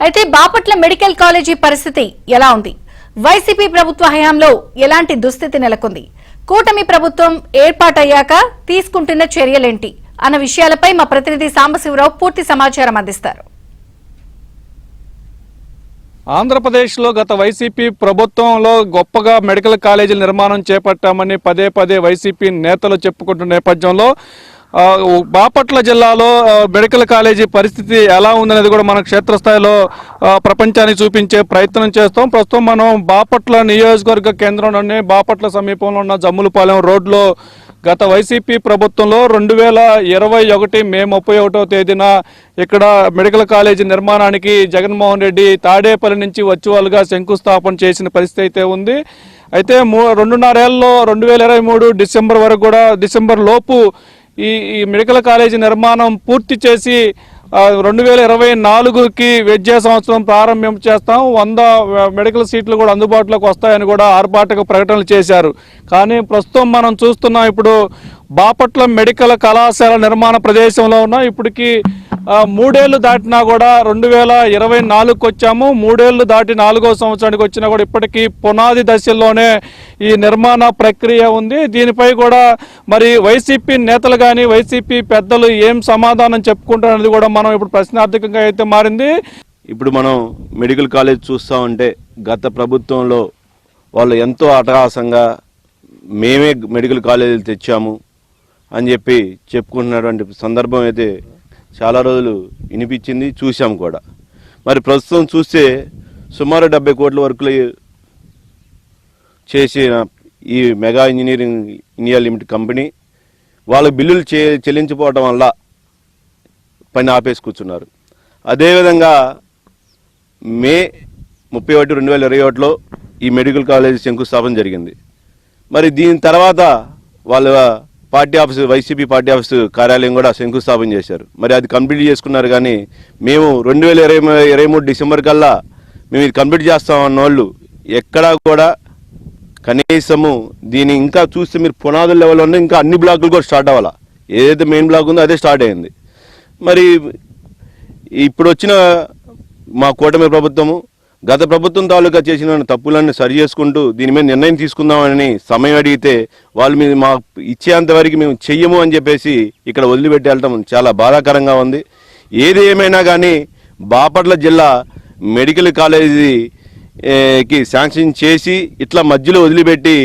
అయితే Bapatla medical college పరిస్థితి ఎలా ఉంది? వైసీపీ ప్రభుత్వ హయాంలో ఎలాంటి దుస్థితి నెలకొంది? కూటమి ప్రభుత్వం ఏర్పాటయ్యాక తీసుకుంటున్న చర్యలేంటి అన్న విషయాలపై మా ప్రతినిధి సాంబశివరావు పూర్తి సమాచారం అందిస్తారు. ఆంధ్రప్రదేశ్లో గత వైసీపీ ప్రభుత్వంలో గొప్పగా మెడికల్ కాలేజీల నిర్మాణం చేపట్టామని పదే పదే వైసీపీ నేతలు చెప్పుకుంటున్న నేపథ్యంలో బాపట్ల జిల్లాలో మెడికల్ కాలేజీ పరిస్థితి ఎలా ఉందనేది కూడా మనం క్షేత్రస్థాయిలో ప్రపంచానికి చూపించే ప్రయత్నం చేస్తాం. ప్రస్తుతం మనం బాపట్ల నియోజకవర్గ కేంద్రంలోనే బాపట్ల సమీపంలో ఉన్న జమ్ములపాలెం రోడ్లో గత వైసీపీ ప్రభుత్వంలో 2021 మే 31వ తేదీన ఇక్కడ మెడికల్ కాలేజీ నిర్మాణానికి జగన్మోహన్ రెడ్డి తాడేపల్లి నుంచి వర్చువల్గా శంకుస్థాపన చేసిన పరిస్థితి అయితే ఉంది. అయితే 2.5 ఏళ్లలో 2023 డిసెంబర్ వరకు కూడా డిసెంబర్ లోపు ఈ మెడికల్ కాలేజీ నిర్మాణం పూర్తి చేసి 2024కి విద్యా సంవత్సరం ప్రారంభం చేస్తాం, 100 మెడికల్ సీట్లు కూడా అందుబాటులోకి వస్తాయని కూడా ఆర్భాటక ప్రకటనలు చేశారు. కానీ ప్రస్తుతం మనం చూస్తున్నాం, ఇప్పుడు బాపట్ల మెడికల్ కళాశాల నిర్మాణ ప్రదేశంలో ఉన్నాం. ఇప్పటికి 3 ఏళ్లు దాటినా కూడా 2024కి వచ్చాము. 3 ఏళ్లు దాటి 4వ సంవత్సరానికి వచ్చినా కూడా ఇప్పటికీ పునాది దశల్లోనే ఈ నిర్మాణ ప్రక్రియ ఉంది. దీనిపై కూడా మరి వైసీపీ నేతలు కానీ వైసీపీ పెద్దలు ఏం సమాధానం చెప్పుకుంటారనేది కూడా మనం ఇప్పుడు ప్రశ్నార్థకంగా అయితే మారింది. ఇప్పుడు మనం మెడికల్ కాలేజ్ చూస్తూ ఉంటే గత ప్రభుత్వంలో వాళ్ళు ఎంతో అట్టహాసంగా మేమే మెడికల్ కాలేజీలు తెచ్చాము అని చెప్పి చెప్పుకుంటున్నటువంటి సందర్భం అయితే చాలా రోజులు వినిపించింది, చూసాం కూడా. మరి ప్రస్తుతం చూస్తే సుమారు 70 కోట్ల వరకు చేసిన ఈ mega engineering India limited company వాళ్ళ బిల్లులు చెల్లించిపోవటం వల్ల పని ఆపేసి కూర్చున్నారు. అదేవిధంగా మే 31, 2021లో ఈ మెడికల్ కాలేజ్ శంకుస్థాపన జరిగింది. మరి దీని తర్వాత వాళ్ళ party office YCP party office కార్యాలయం కూడా శంకుస్థాపన చేశారు. మరి అది కంప్లీట్ చేసుకున్నారు. కానీ మేము 2023 డిసెంబర్ కల్లా మేము ఇది కంప్లీట్ చేస్తామన్న వాళ్ళు ఎక్కడా కూడా కనీసము దీన్ని ఇంకా చూస్తే మీరు పునాదుల లెవెల్లో ఉన్న ఇంకా అన్ని బ్లాకులు కూడా స్టార్ట్ అవ్వాలా. ఏదైతే మెయిన్ బ్లాక్ ఉందో అదే స్టార్ట్ అయింది. మరి ఇప్పుడు వచ్చిన మా కూటమి ప్రభుత్వము గత ప్రభుత్వం తాలూకా చేసిన తప్పులన్నీ సరి చేసుకుంటూ దీని మీద నిర్ణయం తీసుకుందామని సమయం అడిగితే వాళ్ళు మీద మా ఇచ్చేంత వరకు మేము చెయ్యము అని చెప్పేసి ఇక్కడ వదిలిపెట్టి వెళ్ళటం చాలా బాధాకరంగా ఉంది. ఏది ఏమైనా కానీ బాపట్ల జిల్లా మెడికల్ కాలేజీకి శాంక్షన్ చేసి ఇట్లా మధ్యలో వదిలిపెట్టి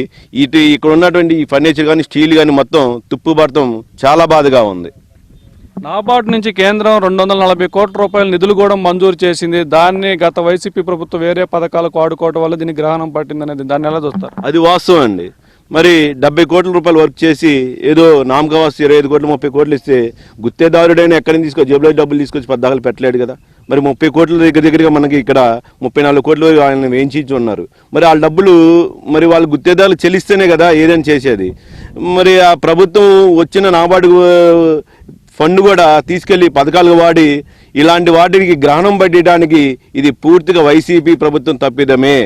ఇక్కడ ఉన్నటువంటి ఈ ఫర్నిచర్ కానీ స్టీల్ కానీ మొత్తం తుప్పుపడటం చాలా బాధగా ఉంది. నాబార్డు నుంచి కేంద్రం 240 కోట్ల రూపాయల నిధులు కూడా మంజూరు చేసింది. దాన్ని గత వైసీపీ ప్రభుత్వం వేరే పథకాలకు వాడుకోవడం వల్ల దీనికి గ్రహణం పట్టిందనేది దాన్ని ఎలా చూస్తారు? అది వాస్తవం అండి. మరి 70 కోట్ల రూపాయలు వర్క్ చేసి ఏదో నామకవాసి 25 కోట్లు 30 కోట్లు ఇస్తే గుత్తేదారుడైనా ఎక్కడి నుంచి జేబులో డబ్బులు తీసుకొచ్చి పద్దాకలు పెట్టలేడు కదా. మరి 30 కోట్ల దగ్గరగా మనకి ఇక్కడ 34 కోట్లు ఆయన వేయించి ఉన్నారు. మరి వాళ్ళ డబ్బులు మరి వాళ్ళు గుత్తేదారులు చెల్లిస్తేనే కదా ఏదైనా చేసేది. మరి ఆ ప్రభుత్వం వచ్చిన నాబార్డు ఫండ్ కూడా తీసుకెళ్లి పథకాలు వాడి ఇలాంటి వాటికి గ్రహణం పట్టడానికి ఇది పూర్తిగా వైసీపీ ప్రభుత్వం తప్పిదమే.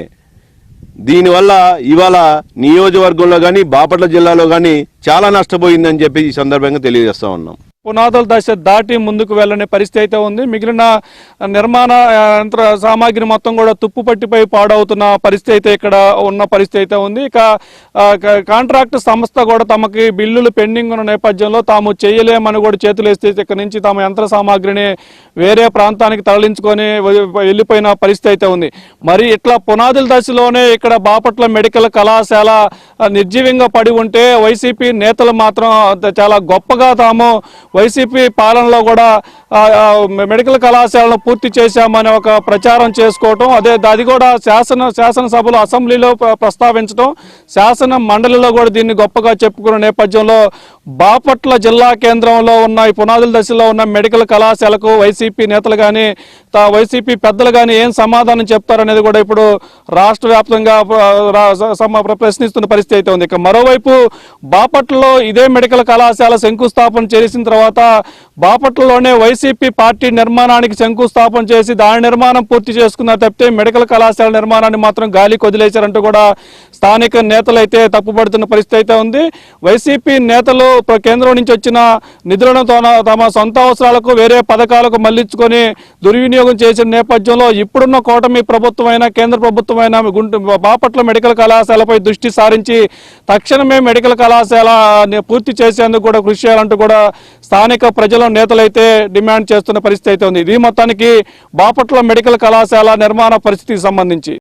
దీనివల్ల ఇవాళ నియోజకవర్గంలో కానీ బాపట్ల జిల్లాలో కానీ చాలా నష్టపోయిందని చెప్పి ఈ సందర్భంగా తెలియజేస్తా ఉన్నాం. పునాదుల దశ దాటి ముందుకు వెళ్ళనే పరిస్థితి అయితే ఉంది. మిగిలిన నిర్మాణ యంత్ర సామాగ్రి మొత్తం కూడా తుప్పు పట్టిపై పాడవుతున్న పరిస్థితి అయితే ఇక్కడ ఉన్న పరిస్థితి అయితే ఉంది. ఇక కాంట్రాక్ట్ సంస్థ కూడా తమకి బిల్లులు పెండింగ్ ఉన్న నేపథ్యంలో తాము చేయలేమని కూడా చేతులు వేస్తే ఇక్కడ నుంచి తమ యంత్ర సామాగ్రిని వేరే ప్రాంతానికి తరలించుకొని వెళ్ళిపోయిన పరిస్థితి అయితే ఉంది. మరి ఇట్లా పునాదుల దశలోనే ఇక్కడ బాపట్ల మెడికల్ కళాశాల నిర్జీవంగా పడి ఉంటే వైసీపీ నేతలు మాత్రం చాలా గొప్పగా తాము వైసీపీ పాలనలో కూడా మెడికల్ కళాశాలను పూర్తి చేశామని ఒక ప్రచారం చేసుకోవటం, అది కూడా శాసనసభలో అసెంబ్లీలో ప్రస్తావించడం, శాసన మండలిలో కూడా దీన్ని గొప్పగా చెప్పుకున్న నేపథ్యంలో బాపట్ల జిల్లా కేంద్రంలో ఉన్న ఈ పునాదుల దశలో ఉన్న మెడికల్ కళాశాలకు వైసీపీ నేతలు కానీ వైసీపీ పెద్దలు కానీ ఏం సమాధానం చెప్తారనేది కూడా ఇప్పుడు రాష్ట్ర వ్యాప్తంగా ప్రశ్నిస్తున్న పరిస్థితి అయితే ఉంది. ఇక మరోవైపు బాపట్లలో ఇదే మెడికల్ కళాశాల శంకుస్థాపన చేసిన తర్వాత బాపట్లలోనే వైసీపీ పార్టీ నిర్మాణానికి శంకుస్థాపన చేసి దాని నిర్మాణం పూర్తి చేసుకున్నారు తప్పితే మెడికల్ కళాశాల నిర్మాణాన్ని మాత్రం గాలి కొదిలేశారంటూ కూడా స్థానిక నేతలు అయితే తప్పుపడుతున్న పరిస్థితి అయితే ఉంది. వైసీపీ నేతలు కేంద్రం నుంచి వచ్చిన నిధులను తమ సొంత అవసరాలకు వేరే పథకాలకు మళ్లించుకొని దుర్వినియోగం చేసిన నేపథ్యంలో ఇప్పుడున్న కూటమి ప్రభుత్వమైన కేంద్ర ప్రభుత్వమైన బాపట్ల మెడికల్ కళాశాలపై దృష్టి సారించి తక్షణమే మెడికల్ కళాశాల పూర్తి చేసేందుకు కూడా కృషి చేయాలంటూ కూడా స్థానిక ప్రజల నేతలైతే డిమాండ్ చేస్తున్న పరిస్థితి అయితే ఉంది. ఇది మొత్తానికి బాపట్ల మెడికల్ కళాశాల నిర్మాణ పరిస్థితికి సంబంధించి.